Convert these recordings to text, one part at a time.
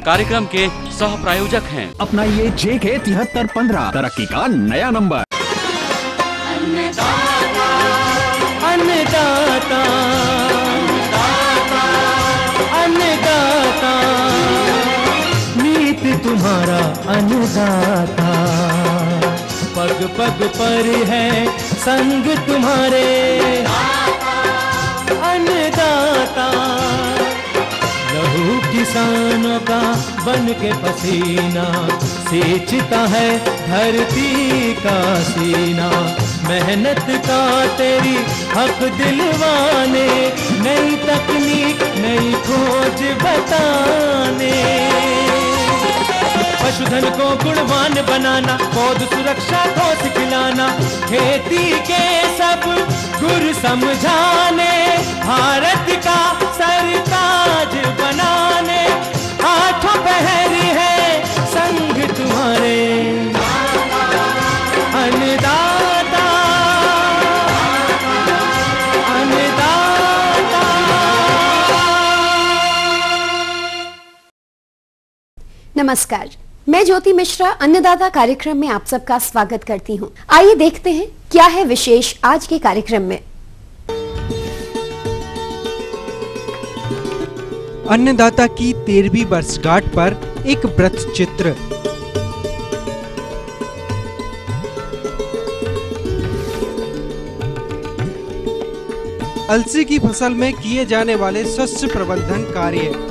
कार्यक्रम के सह प्रायोजक हैं। अपनाइए JK 7315 तरक्की का नया नंबर। अन्नदाता अन्नदाता नीत तुम्हारा अन्नदाता, पग पग पर है संग तुम्हारे अन्नदाता। लहू किसानों का बन के पसीना सींचता है धरती का सीना। मेहनत का तेरी हक दिलवाने, नई तकनीक नई खोज बताने। पशुधन को गुणवान बनाना, पौध सुरक्षा को सिखलाना, खेती के सब गुर समझाने, भारत का सरताज बनाने। आठों पहर है संग तुम्हारे अन्नदाता अन्नदाता। नमस्कार, मैं ज्योति मिश्रा अन्नदाता कार्यक्रम में आप सबका स्वागत करती हूं। आइए देखते हैं क्या है विशेष आज के कार्यक्रम में। अन्नदाता की 13वीं वर्षगांठ पर एक वृत्त चित्र। अलसी की फसल में किए जाने वाले शस्य प्रबंधन कार्य।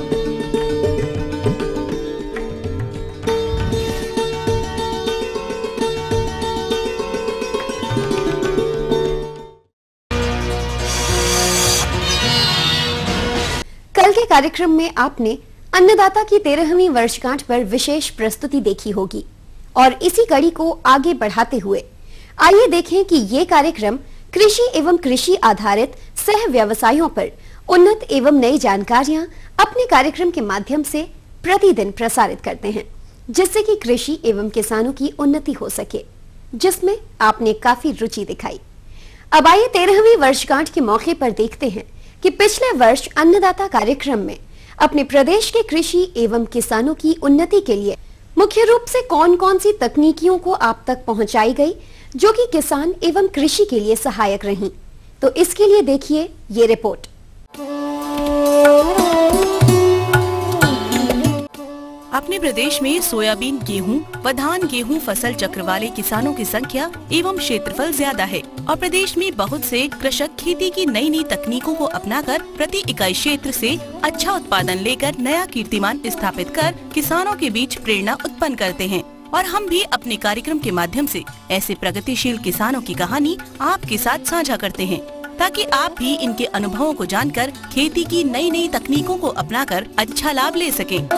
कल के कार्यक्रम में आपने अन्नदाता की 13वीं वर्षगांठ पर विशेष प्रस्तुति देखी होगी और इसी कड़ी को आगे बढ़ाते हुए आइए देखें कि ये कार्यक्रम कृषि एवं कृषि आधारित सह व्यवसायों पर उन्नत एवं नई जानकारियां अपने कार्यक्रम के माध्यम से प्रतिदिन प्रसारित करते हैं, जिससे कि कृषि एवं किसानों की उन्नति हो सके, जिसमें आपने काफी रुचि दिखाई। अब आइए 13वीं वर्षगांठ के मौके पर देखते हैं कि पिछले वर्ष अन्नदाता कार्यक्रम में अपने प्रदेश के कृषि एवं किसानों की उन्नति के लिए मुख्य रूप से कौन कौन सी तकनीकियों को आप तक पहुंचाई गई जो कि किसान एवं कृषि के लिए सहायक रहीं। तो इसके लिए देखिए ये रिपोर्ट। अपने प्रदेश में सोयाबीन, गेहूं व धान गेहूं फसल चक्र वाले किसानों की संख्या एवं क्षेत्रफल ज्यादा है और प्रदेश में बहुत से कृषक खेती की नई नई तकनीकों को अपनाकर प्रति इकाई क्षेत्र से अच्छा उत्पादन लेकर नया कीर्तिमान स्थापित कर किसानों के बीच प्रेरणा उत्पन्न करते हैं। और हम भी अपने कार्यक्रम के माध्यम से ऐसे प्रगतिशील किसानों की कहानी आपके साथ साझा करते हैं, ताकि आप भी इनके अनुभवों को जानकर खेती की नई नई तकनीकों को अपनाकर अच्छा लाभ ले सकें।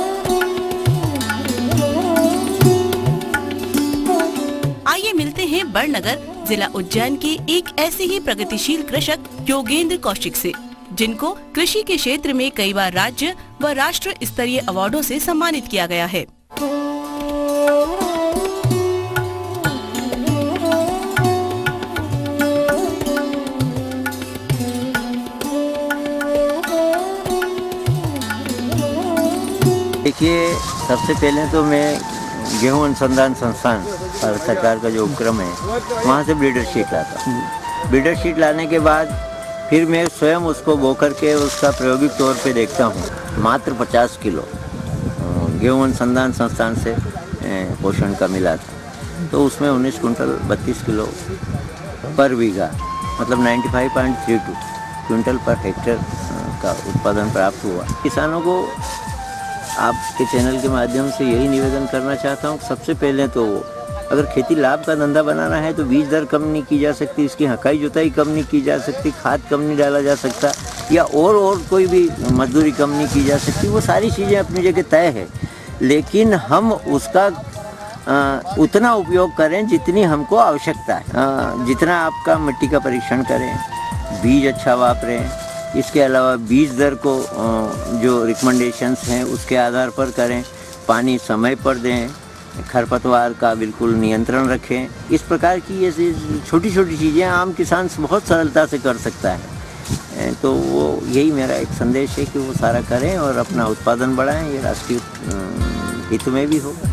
आइए मिलते हैं बड़नगर जिला उज्जैन के एक ऐसे ही प्रगतिशील कृषक योगेंद्र कौशिक से, जिनको कृषि के क्षेत्र में कई बार राज्य व राष्ट्र स्तरीय अवार्डों से सम्मानित किया गया है। देखिए, सबसे पहले तो मैं गेहूं अनुसंधान संस्थान भारत सरकार का जो उपक्रम है वहाँ से ब्रीडर शीट लाता हूँ। ब्रीडर शीट लाने के बाद फिर मैं स्वयं उसको बो करके उसका प्रायोगिक तौर पे देखता हूँ। मात्र 50 किलो गेहूं अनुसंधान संस्थान से पोषण का मिला था, तो उसमें 19 कुंटल 32 किलो पर बीघा मतलब 95.32 क्विंटल पर हेक्टेयर का उत्पादन प्राप्त हुआ। किसानों को आपके चैनल के माध्यम से यही निवेदन करना चाहता हूँ, सबसे पहले तो अगर खेती लाभ का धंधा बनाना है तो बीज दर कम नहीं की जा सकती, इसकी हकाई जुताई कम नहीं की जा सकती, खाद कम नहीं डाला जा सकता या और कोई भी मजदूरी कम नहीं की जा सकती। वो सारी चीज़ें अपनी जगह तय है, लेकिन हम उसका उतना उपयोग करें जितनी हमको आवश्यकता है। जितना आपका मिट्टी का परीक्षण करें, बीज अच्छा वापरें, इसके अलावा बीज दर को जो रिकमेंडेशंस हैं उसके आधार पर करें, पानी समय पर दें, खरपतवार का बिल्कुल नियंत्रण रखें। इस प्रकार की ये छोटी छोटी चीज़ें आम किसान बहुत सरलता से कर सकता है। तो वो यही मेरा एक संदेश है कि वो सारा करें और अपना उत्पादन बढ़ाएं। ये राष्ट्रीय हित में भी होगा।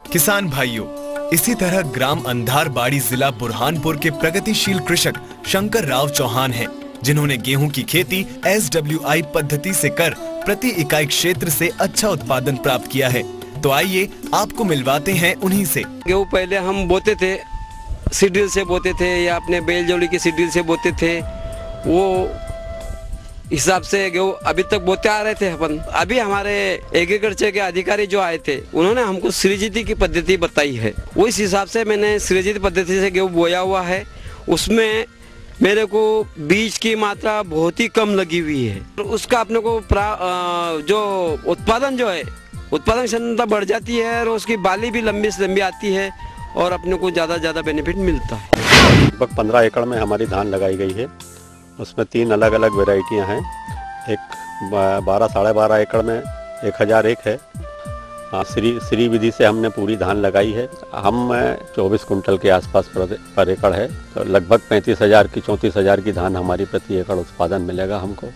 किसान भाइयों, इसी तरह ग्राम अंधारबाड़ी जिला बुरहानपुर के प्रगतिशील कृषक शंकर राव चौहान हैं, जिन्होंने गेहूं की खेती SWI पद्धति से कर प्रति इकाई क्षेत्र से अच्छा उत्पादन प्राप्त किया है। तो आइए आपको मिलवाते हैं उन्हीं से। गेहूं पहले हम बोते थे, सीड्रिल से बोते थे या अपने बैल जोड़ी की सीड्रिल से बोते थे, वो हिसाब से गेहूं अभी तक बोते आ रहे थे अपन। अभी हमारे एग्रीकल्चर के अधिकारी जो आए थे, उन्होंने हमको सृजित की पद्धति बताई है। वो इस हिसाब से मैंने सृजित पद्धति से गेहूं बोया हुआ है। उसमें मेरे को बीज की मात्रा बहुत ही कम लगी हुई है। उसका अपने को जो उत्पादन जो है, उत्पादन क्षमता बढ़ जाती है और उसकी बाली भी लंबी से लंबी आती है और अपने को ज़्यादा बेनिफिट मिलता है। लगभग 15 एकड़ में हमारी धान लगाई गई है। उसमें 3 अलग अलग वेराइटियां हैं। एक 12 साढ़े 12 एकड़ में 1001 है। श्री विधि से हमने पूरी धान लगाई है। हम 24 कुंटल के आसपास पर एकड़ है, तो लगभग 35,000 की 34,000 की धान हमारी प्रति एकड़ उत्पादन मिलेगा हमको।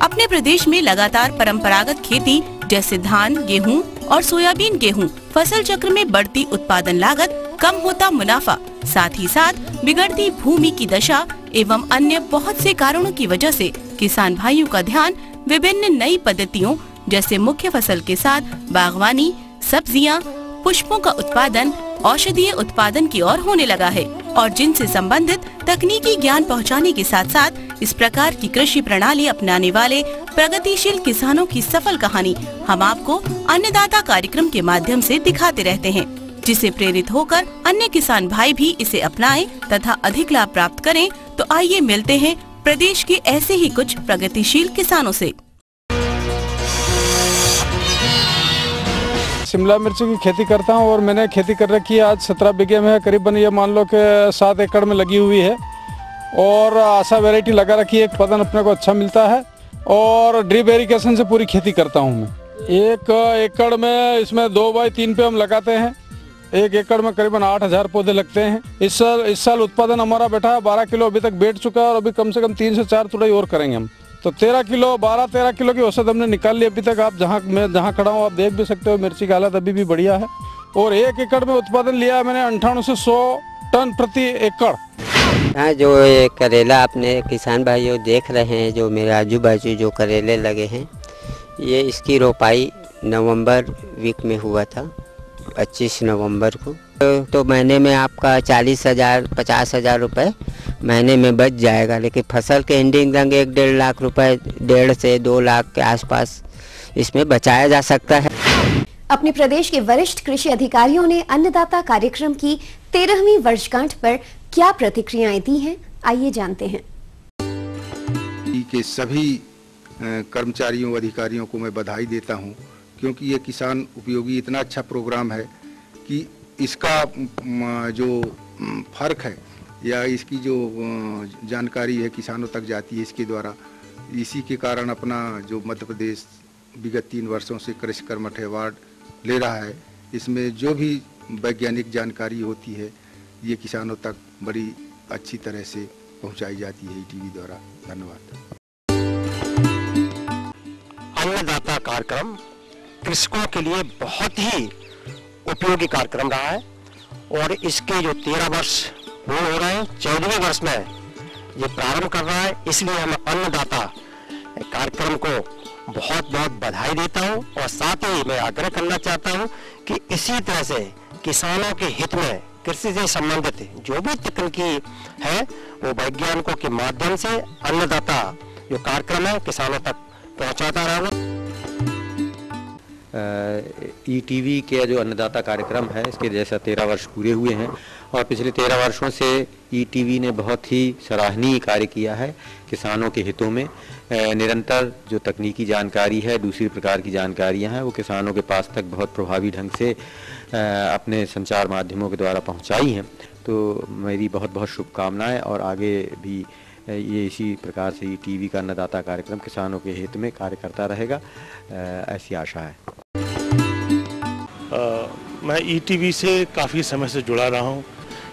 अपने प्रदेश में लगातार परंपरागत खेती जैसे धान, गेहूं और सोयाबीन गेहूं फसल चक्र में बढ़ती उत्पादन लागत, कम होता मुनाफा, साथ ही साथ बिगड़ती भूमि की दशा एवं अन्य बहुत से कारणों की वजह से किसान भाइयों का ध्यान विभिन्न नई पद्धतियों जैसे मुख्य फसल के साथ बागवानी, सब्जियां, पुष्पों का उत्पादन, औषधीय उत्पादन की ओर होने लगा है और जिनसे संबंधित तकनीकी ज्ञान पहुंचाने के साथ साथ इस प्रकार की कृषि प्रणाली अपनाने वाले प्रगतिशील किसानों की सफल कहानी हम आपको अन्नदाता कार्यक्रम के माध्यम से दिखाते रहते हैं, जिसे प्रेरित होकर अन्य किसान भाई भी इसे अपनाएं तथा अधिक लाभ प्राप्त करें। तो आइए मिलते हैं प्रदेश के ऐसे ही कुछ प्रगतिशील किसानों से। शिमला मिर्च की खेती करता हूं और मैंने खेती कर रखी है आज 17 बीघे में, करीबन ये मान लो कि 7 एकड़ में लगी हुई है और आशा वैरायटी लगा रखी है। उत्पादन अपने को अच्छा मिलता है और ड्रिप इरिगेशन से पूरी खेती करता हूं मैं। 1 एकड़ में इसमें 2 बाई 3 पे हम लगाते हैं। 1 एकड़ में करीबन 8,000 पौधे लगते हैं। इस साल उत्पादन हमारा बैठा है 12 किलो अभी तक बैठ चुका है और अभी कम से कम 3 से 4 तुड़ाई और करेंगे हम, तो 12-13 किलो की औसत हमने निकाल ली अभी तक। आप मैं जहाँ खड़ा हूँ आप देख भी सकते हो, मिर्ची की हालत अभी भी बढ़िया है। और 1 एकड़ में उत्पादन लिया है मैंने 98 से 100 टन प्रति एकड़। हाँ, जो ये करेला अपने किसान भाइयों देख रहे हैं, जो मेरे आजू बाजू जो करेले लगे हैं, ये इसकी रोपाई नवंबर वीक में हुआ था, 25 नवंबर को। तो महीने में आपका 40,000 50,000 रुपये महीने में बच जाएगा। लेकिन फसल के एंडिंग तक 1-1.5 लाख रुपए, 1.5 से 2 लाख के आसपास इसमें बचाया जा सकता है। अपने प्रदेश के वरिष्ठ कृषि अधिकारियों ने अन्नदाता कार्यक्रम की 13वीं वर्षगांठ पर क्या प्रतिक्रियाएं दी हैं, आइए जानते हैं। के सभी कर्मचारियों अधिकारियों को मैं बधाई देता हूं, क्योंकि ये किसान उपयोगी इतना अच्छा प्रोग्राम है कि इसका जो फर्क है या इसकी जो जानकारी है किसानों तक जाती है इसके द्वारा। इसी के कारण अपना जो मध्य प्रदेश विगत 3 वर्षों से कृषि कर्मठ अवार्ड ले रहा है, इसमें जो भी वैज्ञानिक जानकारी होती है ये किसानों तक बड़ी अच्छी तरह से पहुंचाई जाती है ईटीवी द्वारा। धन्यवाद। अन्नदाता कार्यक्रम कृषकों के लिए बहुत ही उपयोगी कार्यक्रम रहा है और इसके जो 13 वर्ष पूर्ण हो रहे हैं, 14वें वर्ष में ये प्रारंभ कर रहा है। इसलिए हम अन्नदाता कार्यक्रम को बहुत बहुत बधाई देता हूं और साथ ही मैं आग्रह करना चाहता हूं कि इसी तरह से किसानों के हित में कृषि से संबंधित जो भी तकनीकी है वो वैज्ञानिकों के माध्यम से अन्नदाता जो कार्यक्रम है किसानों तक पहुंचाता रहेगा। ईटीवी के जो अन्नदाता कार्यक्रम है इसके जैसा 13 वर्ष पूरे हुए हैं और पिछले 13 वर्षों से ईटीवी ने बहुत ही सराहनीय कार्य किया है किसानों के हितों में। निरंतर जो तकनीकी जानकारी है, दूसरी प्रकार की जानकारियां हैं, वो किसानों के पास तक बहुत प्रभावी ढंग से अपने संचार माध्यमों के द्वारा पहुंचाई हैं। तो मेरी बहुत बहुत शुभकामनाएं और आगे भी ये इसी प्रकार से ईटीवी का अन्नदाता कार्यक्रम किसानों के हित में कार्य करता रहेगा, ऐसी आशा है। मैं ईटीवी से काफ़ी समय से जुड़ा रहा हूँ।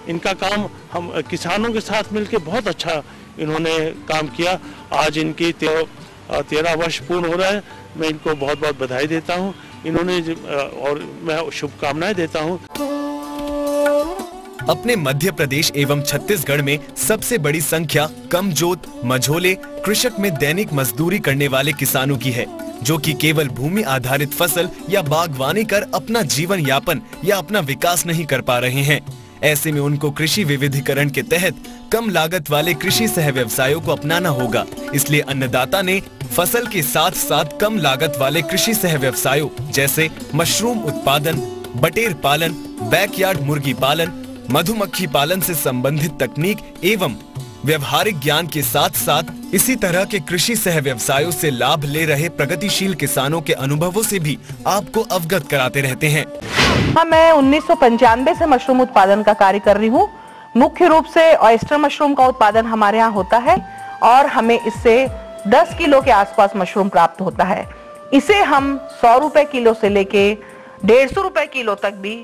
इनका काम हम किसानों के साथ मिलकर बहुत अच्छा इन्होंने काम किया। आज इनकी 13 वर्ष पूर्ण हो रहा है। मैं इनको बहुत बहुत बधाई देता हूँ इन्होंने, और मैं शुभकामनाएं देता हूँ। अपने मध्य प्रदेश एवं छत्तीसगढ़ में सबसे बड़ी संख्या कमजोत, मझोले कृषक में दैनिक मजदूरी करने वाले किसानों की है, जो कि केवल भूमि आधारित फसल या बागवानी कर अपना जीवन यापन या अपना विकास नहीं कर पा रहे हैं। ऐसे में उनको कृषि विविधीकरण के तहत कम लागत वाले कृषि सह व्यवसायों को अपनाना होगा। इसलिए अन्नदाता ने फसल के साथ साथ कम लागत वाले कृषि सह व्यवसायों जैसे मशरूम उत्पादन, बटेर पालन, बैकयार्ड मुर्गी पालन, मधुमक्खी पालन से संबंधित तकनीक एवं व्यवहारिक ज्ञान के साथ साथ इसी तरह के कृषि सह व्यवसायों से लाभ ले रहे प्रगतिशील किसानों के अनुभवों से भी आपको अवगत कराते रहते हैं। हाँ, मैं 1995 से मशरूम उत्पादन का कार्य कर रही हूँ। मुख्य रूप से ऑयस्टर मशरूम का उत्पादन हमारे यहाँ होता है और हमें इससे 10 किलो के आसपास मशरूम प्राप्त होता है। इसे हम 100 रुपए किलो से लेके 150 रुपए किलो तक भी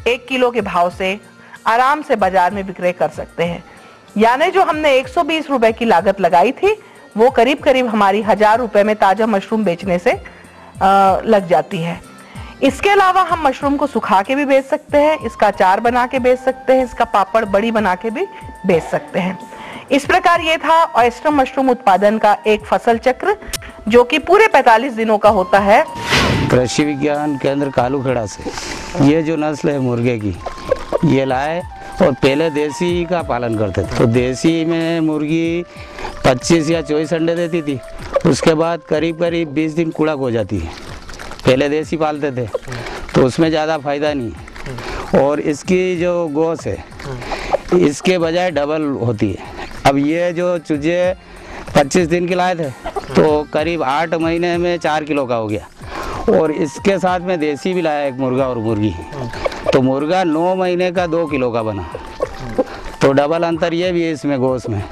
1 किलो के भाव से आराम से बाजार में विक्रय कर सकते हैं। यानी जो हमने 120 रुपए की लागत लगाई थी वो करीब करीब हमारी 1000 रुपए में ताजा मशरूम बेचने से लग जाती है। इसके अलावा हम मशरूम को सुखा के भी बेच सकते हैं, इसका अचार बना के बेच सकते हैं, इसका पापड़ बड़ी बना के भी बेच सकते हैं। इस प्रकार ये था ऑयस्टर मशरूम उत्पादन का एक फसल चक्र जो कि पूरे 45 दिनों का होता है। कृषि विज्ञान केंद्र कालूखेड़ा से ये जो नस्ल है मुर्गे की ये लाए और पहले देसी का पालन करते थे। तो देसी में मुर्गी 25 या 24 अंडे देती थी, उसके बाद करीब करीब 20 दिन कुड़क हो जाती है। पहले देसी पालते थे तो उसमें ज़्यादा फायदा नहीं, और इसकी जो गोश है इसके बजाय डबल होती है। अब ये जो चूजे 25 दिन के लाए थे तो करीब 8 महीने में 4 किलो का हो गया, और इसके साथ में देसी भी लाया एक मुर्गा और मुर्गी, तो मुर्गा 9 महीने का 2 किलो का बना। तो डबल अंतर ये भी है इसमें गोश में।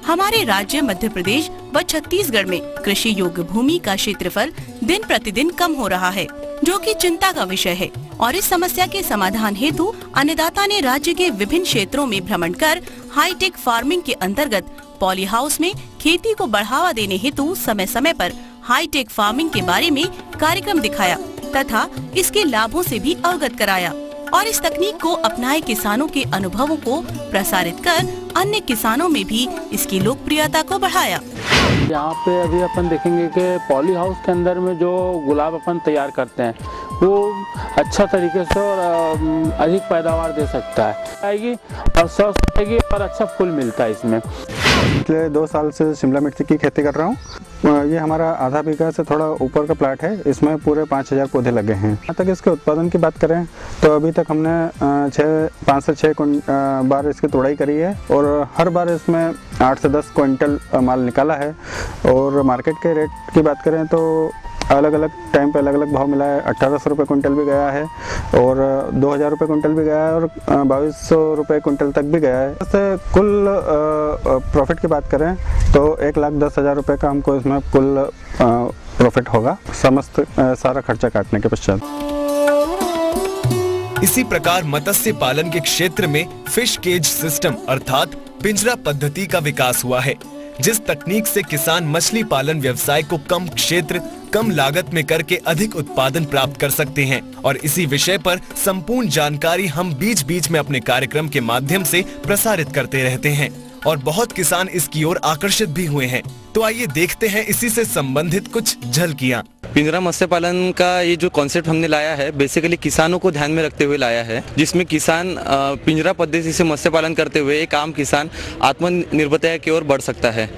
हमारे राज्य मध्य प्रदेश व छत्तीसगढ़ में कृषि योग्य भूमि का क्षेत्रफल दिन प्रतिदिन कम हो रहा है, जो कि चिंता का विषय है। और इस समस्या के समाधान हेतु अन्नदाता ने राज्य के विभिन्न क्षेत्रों में भ्रमण कर हाईटेक फार्मिंग के अंतर्गत पॉली हाउस में खेती को बढ़ावा देने हेतु समय समय पर हाईटेक फार्मिंग के बारे में कार्यक्रम दिखाया तथा इसके लाभों से भी अवगत कराया, और इस तकनीक को अपनाए किसानों के अनुभवों को प्रसारित कर अन्य किसानों में भी इसकी लोकप्रियता को बढ़ाया। यहाँ पे अभी अपन देखेंगे कि पॉली हाउस के अंदर में जो गुलाब अपन तैयार करते हैं वो अच्छा तरीके से और अधिक पैदावार दे सकता है, आएगी और स्वस्थ आएगी और अच्छा फूल मिलता है इसमें। पिछले 2 साल से शिमला मिर्ची की खेती कर रहा हूँ। ये हमारा आधा बीघा से थोड़ा ऊपर का प्लाट है, इसमें पूरे 5000 पौधे लगे हैं। यहाँ तक इसके उत्पादन की बात करें तो अभी तक हमने 5 से 6 बार इसकी तोड़ाई करी है, और हर बार इसमें 8 से 10 क्विंटल माल निकाला है। और मार्केट के रेट की बात करें तो अलग अलग टाइम पे अलग अलग भाव मिला है। 1800 रुपये कुंटल भी गया है, और 2000 रुपये कुंटल भी गया है, और 2200 रुपये कुंटल तक भी गया है। इससे कुल प्रॉफिट की बात करें तो 1,10,000 रुपये का हमको इसमें कुल प्रॉफिट होगा, समस्त सारा खर्चा काटने के पश्चात। इसी प्रकार मत्स्य पालन के क्षेत्र में फिश केज सिस्टम अर्थात पिंजरा पद्धति का विकास हुआ है, जिस तकनीक से किसान मछली पालन व्यवसाय को कम क्षेत्र कम लागत में करके अधिक उत्पादन प्राप्त कर सकते हैं। और इसी विषय पर संपूर्ण जानकारी हम बीच बीच में अपने कार्यक्रम के माध्यम से प्रसारित करते रहते हैं, और बहुत किसान इसकी ओर आकर्षित भी हुए हैं। तो आइए देखते हैं इसी से संबंधित कुछ झलकियाँ। पिंजरा मत्स्य पालन का ये जो कॉन्सेप्ट हमने लाया है बेसिकली किसानों को ध्यान में रखते हुए लाया है, जिसमें किसान पिंजरा पद्धति से मत्स्य पालन करते हुए एक आम किसान आत्मनिर्भरता की ओर बढ़ सकता है।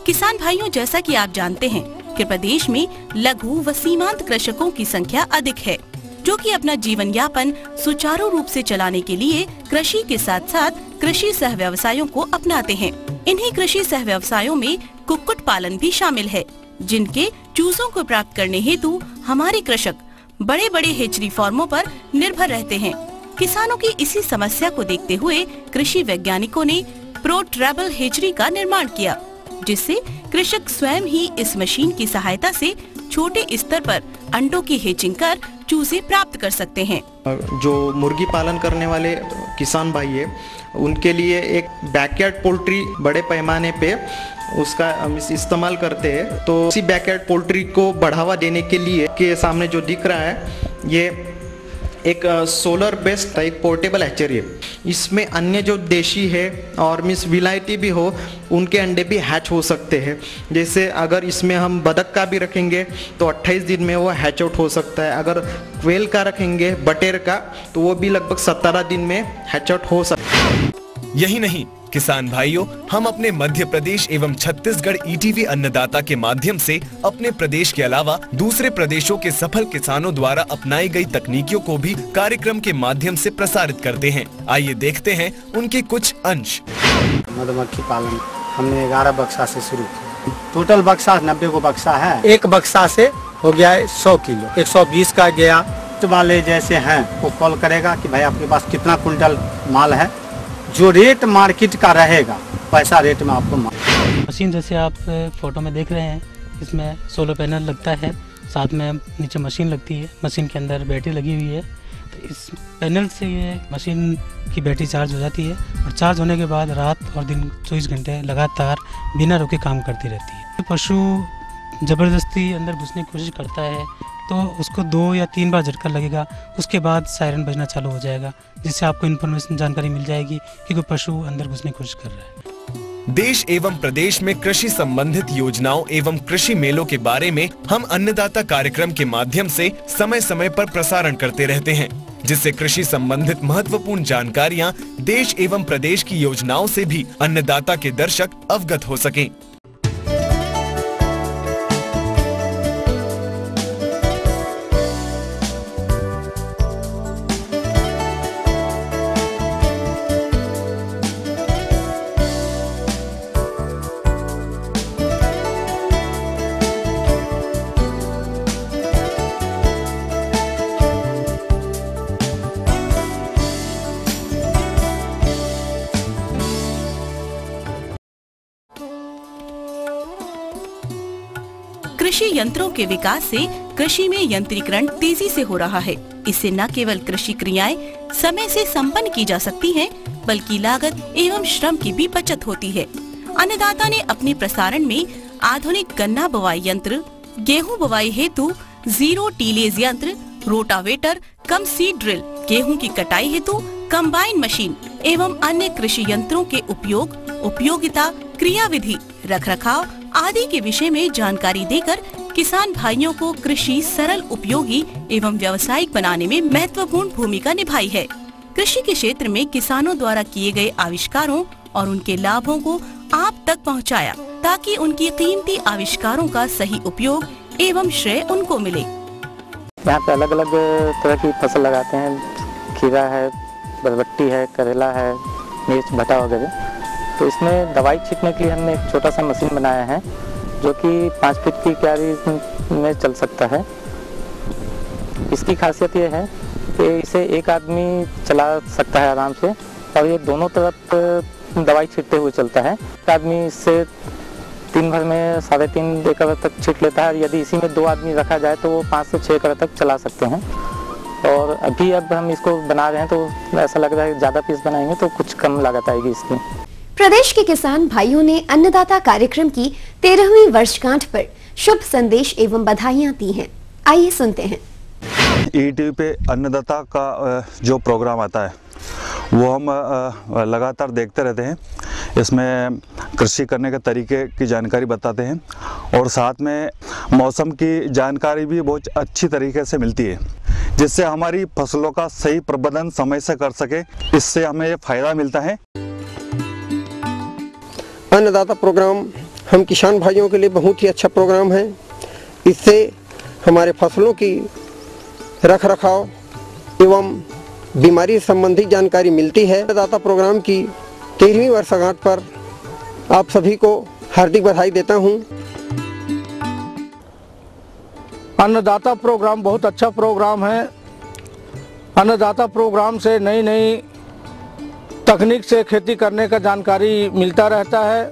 किसान भाइयों, जैसा कि आप जानते हैं कि प्रदेश में लघु व सीमांत कृषकों की संख्या अधिक है, जो कि अपना जीवन यापन सुचारू रूप से चलाने के लिए कृषि के साथ साथ कृषि सह व्यवसायों को अपनाते हैं। इन्हीं कृषि सह व्यवसायों में कुक्कुट पालन भी शामिल है, जिनके चूजों को प्राप्त करने हेतु हमारे कृषक बड़े बड़े हेचरी फार्मों पर निर्भर रहते हैं। किसानों की इसी समस्या को देखते हुए कृषि वैज्ञानिकों ने प्रो ट्रैबल हेचरी का निर्माण किया, जिससे कृषक स्वयं ही इस मशीन की सहायता से छोटे स्तर पर अंडों की हेचिंग कर चूजे प्राप्त कर सकते हैं। जो मुर्गी पालन करने वाले किसान भाई है उनके लिए एक बैकयार्ड पोल्ट्री बड़े पैमाने पे उसका हम इस्तेमाल करते हैं। तो इसी बैकयार्ड पोल्ट्री को बढ़ावा देने के लिए के सामने जो दिख रहा है ये एक सोलर बेस्ड एक पोर्टेबल हैचरी है। इसमें अन्य जो देशी है और मिस विलायती भी हो उनके अंडे भी हैच हो सकते हैं। जैसे अगर इसमें हम बतख का भी रखेंगे तो 28 दिन में वो हैच आउट हो सकता है। अगर क्वेल का रखेंगे बटेर का तो वो भी लगभग 17 दिन में हैच आउट हो सकता है। यही नहीं किसान भाइयों, हम अपने मध्य प्रदेश एवं छत्तीसगढ़ ईटीवी अन्नदाता के माध्यम से अपने प्रदेश के अलावा दूसरे प्रदेशों के सफल किसानों द्वारा अपनाई गई तकनीकियों को भी कार्यक्रम के माध्यम से प्रसारित करते हैं। आइए देखते हैं उनके कुछ अंश। मधुमक्खी पालन हमने 11 बक्सा से शुरू किया। टोटल बक्सा 90 को बक्सा है। एक बक्सा से हो गया 100 किलो, 120 का गया। तो वाले जैसे हैं वो कॉल करेगा कि भाई आपके पास कितना कुंटल माल है, जो रेट मार्केट का रहेगा पैसा रेट में आपको मशीन जैसे आप फोटो में देख रहे हैं, इसमें सोलर पैनल लगता है, साथ में नीचे मशीन लगती है, मशीन के अंदर बैटरी लगी हुई है। तो इस पैनल से ये मशीन की बैटरी चार्ज हो जाती है और चार्ज होने के बाद रात और दिन 24 घंटे लगातार बिना रुके काम करती रहती है। पशु ज़बरदस्ती अंदर घुसने की कोशिश करता है तो उसको 2 या 3 बार झटका लगेगा, उसके बाद सायरन बजना चालू हो जाएगा, जिससे आपको इन्फॉर्मेशन जानकारी मिल जाएगी कि कोई पशु अंदर घुसने की कोशिश कर रहा है। देश एवं प्रदेश में कृषि संबंधित योजनाओं एवं कृषि मेलों के बारे में हम अन्नदाता कार्यक्रम के माध्यम से समय समय पर प्रसारण करते रहते हैं, जिससे कृषि संबंधित महत्वपूर्ण जानकारियां देश एवं प्रदेश की योजनाओं से भी अन्नदाता के दर्शक अवगत हो सकें। कृषि यंत्रों के विकास से कृषि में यंत्रीकरण तेजी से हो रहा है। इससे न केवल कृषि क्रियाएं समय से संपन्न की जा सकती हैं, बल्कि लागत एवं श्रम की भी बचत होती है। अन्नदाता ने अपने प्रसारण में आधुनिक गन्ना बुवाई यंत्र, गेहूं बुवाई हेतु 0 टीलेज यंत्र, रोटावेटर कम सीड ड्रिल, गेहूं की कटाई हेतु कंबाइन मशीन एवं अन्य कृषि यंत्रों के उपयोग, उपयोगिता, क्रियाविधि, रखरखाव आदि के विषय में जानकारी देकर किसान भाइयों को कृषि सरल, उपयोगी एवं व्यावसायिक बनाने में महत्वपूर्ण भूमिका निभाई है। कृषि के क्षेत्र में किसानों द्वारा किए गए आविष्कारों और उनके लाभों को आप तक पहुंचाया, ताकि उनकी कीमती आविष्कारों का सही उपयोग एवं श्रेय उनको मिले। यहाँ पे अलग अलग तरह की फसल लगाते हैं, खीरा है, बरबट्टी है, करेला है, मिर्च, भटा वगैरह। तो इसमें दवाई छींटने के लिए हमने एक छोटा सा मशीन बनाया है जो कि 5 फीट की क्यारी में चल सकता है। इसकी खासियत ये है कि इसे एक आदमी चला सकता है आराम से, और ये दोनों तरफ दवाई छींटते हुए चलता है। एक आदमी इससे दिन भर में 3.5 एकड़ तक छींट लेता है। यदि इसी में 2 आदमी रखा जाए तो वो 5 से 6 एकड़ तक चला सकते हैं। और अभी अब हम इसको बना रहे हैं तो ऐसा लग रहा है ज़्यादा पीस बनाएंगे तो कुछ कम लागत आएगी इसकी। प्रदेश के किसान भाइयों ने अन्नदाता कार्यक्रम की 13वीं वर्षगांठ पर शुभ संदेश एवं बधाइयां दी हैं। आइए सुनते हैं। ईटीवी पे अन्नदाता का जो प्रोग्राम आता है वो हम लगातार देखते रहते हैं। इसमें कृषि करने के तरीके की जानकारी बताते हैं और साथ में मौसम की जानकारी भी बहुत अच्छी तरीके से मिलती है, जिससे हमारी फसलों का सही प्रबंधन समय से कर सके। इससे हमें फ़ायदा मिलता है। अन्नदाता प्रोग्राम हम किसान भाइयों के लिए बहुत ही अच्छा प्रोग्राम है। इससे हमारे फसलों की रखरखाव एवं बीमारी संबंधी जानकारी मिलती है। अन्नदाता प्रोग्राम की 13वीं वर्षगांठ पर आप सभी को हार्दिक बधाई देता हूं। अन्नदाता प्रोग्राम बहुत अच्छा प्रोग्राम है। अन्नदाता प्रोग्राम से नई नई तकनीक से खेती करने का जानकारी मिलता रहता है।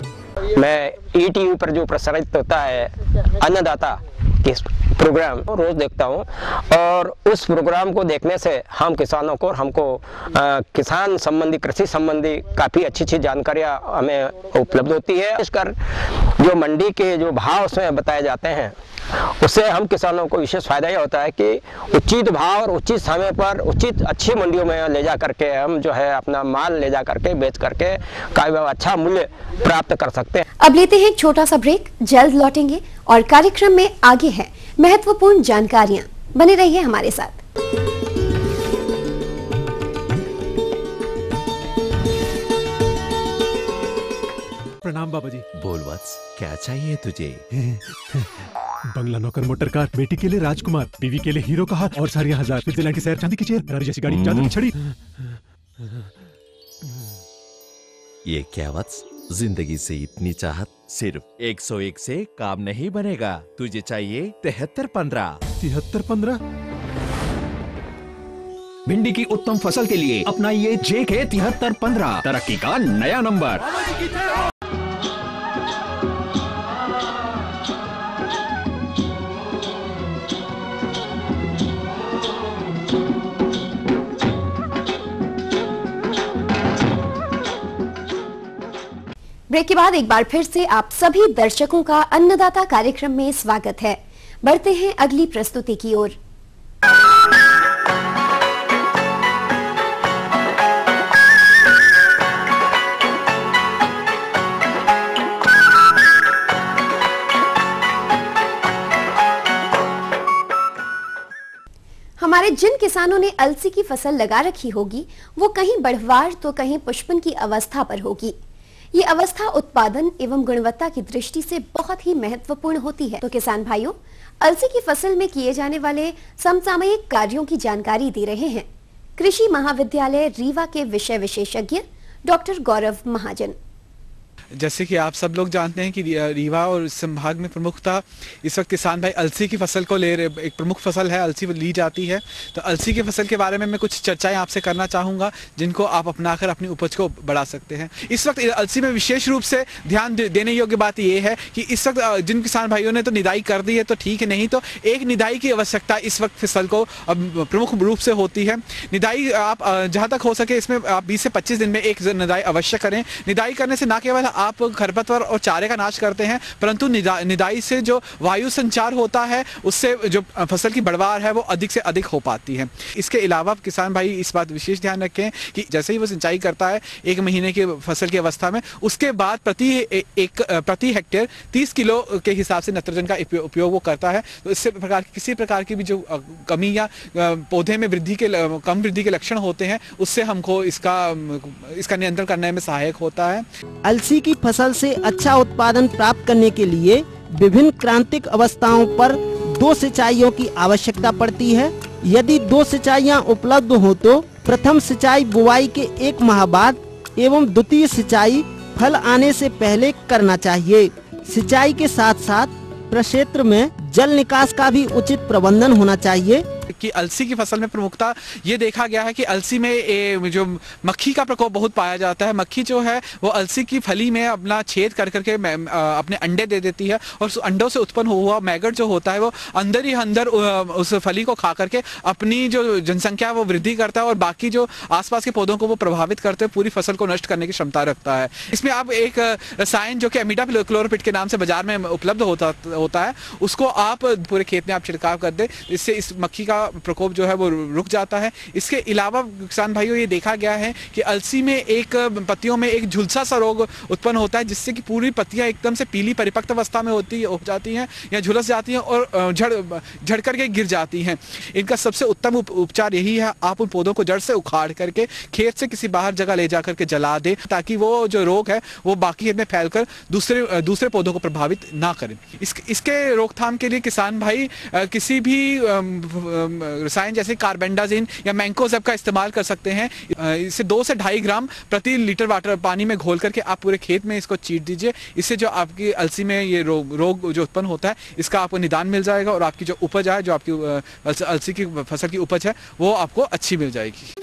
मैं ETV पर जो प्रसारित होता है अन्नदाता के प्रोग्राम रोज देखता हूँ, और उस प्रोग्राम को देखने से हम किसानों को और हमको किसान संबंधी, कृषि संबंधी काफ़ी अच्छी जानकारियाँ हमें उपलब्ध होती है। खासकर जो मंडी के जो भाव उसमें बताए जाते हैं, उससे हम किसानों को विशेष फायदा यह होता है कि उचित भाव और उचित समय पर उचित अच्छी मंडियों में ले जा करके हम जो है अपना माल ले जा करके बेच करके काफ़ी अच्छा मूल्य प्राप्त कर सकते हैं। अब लेते हैं एक छोटा सा ब्रेक, जल्द लौटेंगे और कार्यक्रम में आगे है महत्वपूर्ण जानकारियां। बने रहिए हमारे साथ। प्रणाम बाबा जी। बोल वत्स, क्या चाहिए तुझे? बंगला, नौकर, मोटर कार, बेटी के लिए राजकुमार, बीवी के लिए हीरो का हार और सारी 1000 स्विट्जरलैंड की सैर, चांदी की चेयर, गाड़ी जैसी गाड़ी, चांदी की छड़ी। ये क्या वत्स, जिंदगी से इतनी चाहत सिर्फ 101 से काम नहीं बनेगा। तुझे चाहिए 7315। 7315? भिंडी की उत्तम फसल के लिए अपनाइए JK 7315, तरक्की का नया नंबर। ब्रेक के बाद एक बार फिर से आप सभी दर्शकों का अन्नदाता कार्यक्रम में स्वागत है। बढ़ते हैं अगली प्रस्तुति की ओर। हमारे जिन किसानों ने अलसी की फसल लगा रखी होगी, वो कहीं बढ़वार तो कहीं पुष्पन की अवस्था पर होगी। ये अवस्था उत्पादन एवं गुणवत्ता की दृष्टि से बहुत ही महत्वपूर्ण होती है। तो किसान भाइयों, अलसी की फसल में किए जाने वाले समसामयिक कार्यों की जानकारी दे रहे हैं कृषि महाविद्यालय रीवा के विषय विशेषज्ञ डॉक्टर गौरव महाजन। जैसे कि आप सब लोग जानते हैं कि रीवा और संभाग में प्रमुखता इस वक्त किसान भाई अलसी की फसल को ले रहे, एक प्रमुख फसल है अलसी ली जाती है। तो अलसी की फसल के बारे में मैं कुछ चर्चाएं आपसे करना चाहूँगा, जिनको आप अपनाकर अपनी उपज को बढ़ा सकते हैं। इस वक्त अलसी में विशेष रूप से ध्यान देने योग्य बात यह है कि इस वक्त जिन किसान भाइयों ने तो निदाई कर दी है तो ठीक है, नहीं तो एक निदाई की आवश्यकता इस वक्त फसल को प्रमुख रूप से होती है। निदाई आप जहाँ तक हो सके इसमें आप 20 से 25 दिन में एक निदाई अवश्य करें। निदाई करने से न केवल आप खरपतवार और चारे का नाश करते हैं, परंतु निदाई से जो वायु संचार होता है उससे जो फसल की बढ़वार है वो अधिक से अधिक हो पाती है। इसके अलावा किसान भाई इस बात विशेष ध्यान रखें कि जैसे ही वो सिंचाई करता है 1 महीने की फसल की अवस्था में, उसके बाद प्रति हेक्टेयर 30 किलो के हिसाब से नाइट्रोजन का उपयोग वो करता है। तो इससे किसी प्रकार की भी जो कमी या पौधे में कम वृद्धि के लक्षण होते हैं, उससे हमको इसका नियंत्रण करने में सहायक होता है। अलसी की फसल से अच्छा उत्पादन प्राप्त करने के लिए विभिन्न क्रांतिक अवस्थाओं पर 2 सिंचाइयों की आवश्यकता पड़ती है। यदि 2 सिंचाइयां उपलब्ध हो तो प्रथम सिंचाई बुवाई के 1 माह बाद एवं द्वितीय सिंचाई फल आने से पहले करना चाहिए। सिंचाई के साथ साथ प्रक्षेत्र में जल निकास का भी उचित प्रबंधन होना चाहिए। कि अलसी की फसल में प्रमुखता ये देखा गया है कि अलसी में जो मक्खी का प्रकोप बहुत पाया जाता है। मक्खी जो है वो अलसी की फली में अपना छेद कर करके अपने अंडे दे देती है, और उस अंडों से उत्पन्न हुआ मैगट जो होता है वो अंदर ही अंदर उस फली को खा करके अपनी जो जनसंख्या वो वृद्धि करता है और बाकी जो आसपास के पौधों को वो प्रभावित करते हैं, पूरी फसल को नष्ट करने की क्षमता रखता है। इसमें आप एक रसायन जो कि इमिडाक्लोरोपिड के नाम से बाजार में उपलब्ध होता है, उसको आप पूरे खेत में आप छिड़काव कर दे, इससे इस मक्खी का प्रकोप जो है वो रुक जाता है। इसके अलावा किसान भाइयों ये देखा गया है कि अलसी में पत्तियों में एक झुलसा सा रोग उत्पन्न होता है, जिससे कि पूरी पत्तियां एकदम से पीली परिपक्व अवस्था में हो जाती हैं या झुलस जाती हैं और झड़ करके गिर जाती हैं। इनका सबसे उत्तम उपचार यही है, आप उन पौधों को जड़ से उखाड़ करके खेत से किसी बाहर जगह ले जा करके जला दें, ताकि वो जो रोग है वो बाकी खेत में फैलकर दूसरे पौधों को प्रभावित ना करें। इसके रोकथाम के लिए किसान भाई किसी भी रसायन जैसे कार्बेंडाजिन या मैंकोजेब का इस्तेमाल कर सकते हैं। इसे 2 से 2.5 ग्राम प्रति लीटर वाटर पानी में घोल करके आप पूरे खेत में इसको छींट दीजिए। इससे जो आपकी अलसी में ये रोग जो उत्पन्न होता है, इसका आपको निदान मिल जाएगा और आपकी जो उपज है, जो आपकी अलसी की फसल की उपज है, वो आपको अच्छी मिल जाएगी।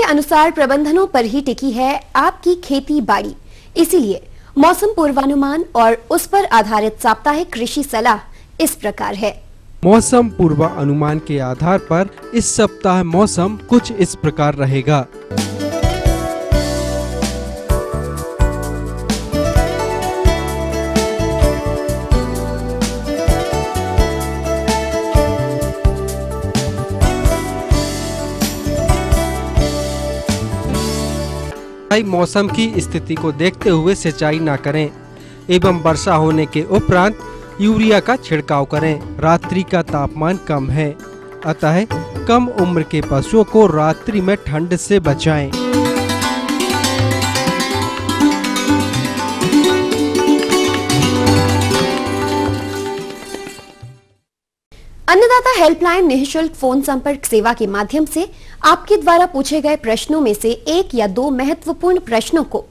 के अनुसार प्रबंधनों पर ही टिकी है आपकी खेती बाड़ी, इसीलिए मौसम पूर्वानुमान और उस पर आधारित साप्ताहिक कृषि सलाह इस प्रकार है। मौसम पूर्वानुमान के आधार पर इस सप्ताह मौसम कुछ इस प्रकार रहेगा। मौसम की स्थिति को देखते हुए सिंचाई न करें एवं वर्षा होने के उपरांत यूरिया का छिड़काव करें। रात्रि का तापमान कम है, अतः कम उम्र के पशुओं को रात्रि में ठंड से बचाएं। अन्नदाता हेल्पलाइन निःशुल्क फोन संपर्क सेवा के माध्यम से आपके द्वारा पूछे गए प्रश्नों में से एक या दो महत्वपूर्ण प्रश्नों को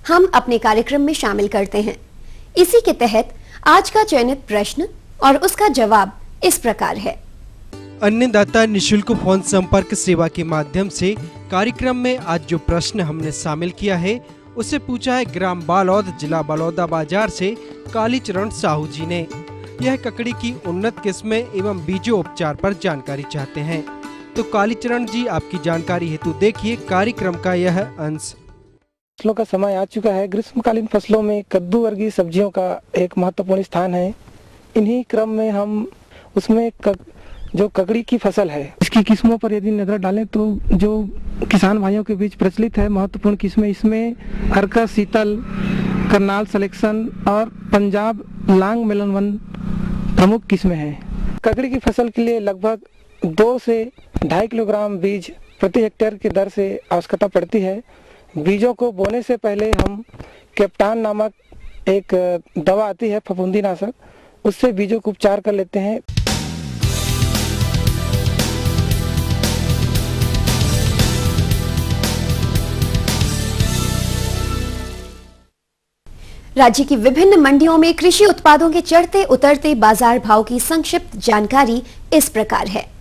हम अपने कार्यक्रम में शामिल करते हैं। इसी के तहत आज का चयनित प्रश्न और उसका जवाब इस प्रकार है। अन्नदाता निःशुल्क फोन संपर्क सेवा के माध्यम से कार्यक्रम में आज जो प्रश्न हमने शामिल किया है उसे पूछा है ग्राम बालौद, जिला बलौदाबाजार से कालीचरण साहू जी ने। यह ककड़ी की उन्नत किस्में एवं बीजों उपचार पर जानकारी चाहते हैं। तो कालीचरण जी, आपकी जानकारी हेतु देखिए कार्यक्रम का यह अंश। फसलों का समय आ चुका है। ग्रीष्मकालीन फसलों में कद्दू वर्गीय सब्जियों का एक महत्वपूर्ण स्थान है। इन्हीं क्रम में हम उसमें जो ककड़ी की फसल है इसकी किस्मों पर यदि नजर डालें तो जो किसान भाइयों के बीच प्रचलित है महत्वपूर्ण किस्में, इसमें अर्का शीतल, करनाल सिलेक्शन और पंजाब लांग मिलन प्रमुख किस्में हैं। ककड़ी की फसल के लिए लगभग 2 से 2.5 किलोग्राम बीज प्रति हेक्टेयर की दर से आवश्यकता पड़ती है। बीजों को बोने से पहले हम कैप्टान नामक एक दवा आती है फफूंदीनाशक, उससे बीजों को उपचार कर लेते हैं। राज्य की विभिन्न मंडियों में कृषि उत्पादों के चढ़ते उतरते बाजार भाव की संक्षिप्त जानकारी इस प्रकार है।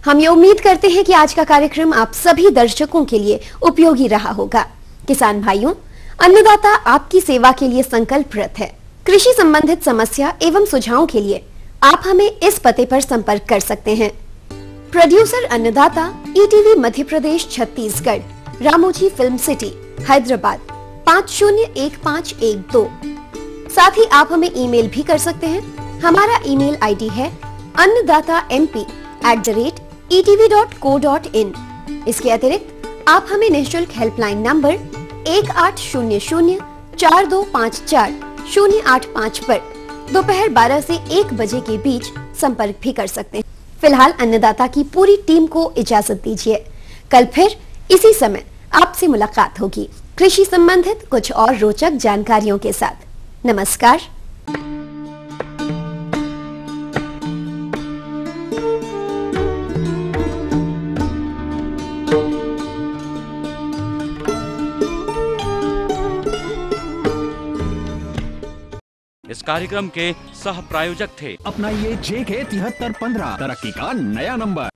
हम ये उम्मीद करते हैं कि आज का कार्यक्रम आप सभी दर्शकों के लिए उपयोगी रहा होगा। किसान भाइयों, अन्नदाता आपकी सेवा के लिए संकल्परत है। कृषि संबंधित समस्या एवं सुझावों के लिए आप हमें इस पते पर संपर्क कर सकते हैं। प्रोड्यूसर अन्नदाता, ETV Madhya Pradesh Chhattisgarh, Ramoji film city, Hyderabad 501512। साथ ही आप हमें ईमेल भी कर सकते हैं। हमारा ईमेल आईडी है annadatamp@etv.co.in। इसके अतिरिक्त आप हमें निःशुल्क हेल्पलाइन नंबर 1800-4254-085 पर दोपहर 12 से 1 बजे के बीच संपर्क भी कर सकते हैं। फिलहाल अन्नदाता की पूरी टीम को इजाजत दीजिए। कल फिर इसी समय आपसे मुलाकात होगी कृषि संबंधित कुछ और रोचक जानकारियों के साथ। नमस्कार। इस कार्यक्रम के सह प्रायोजक थे अपनाइए JK 7315 तरक्की का नया नंबर।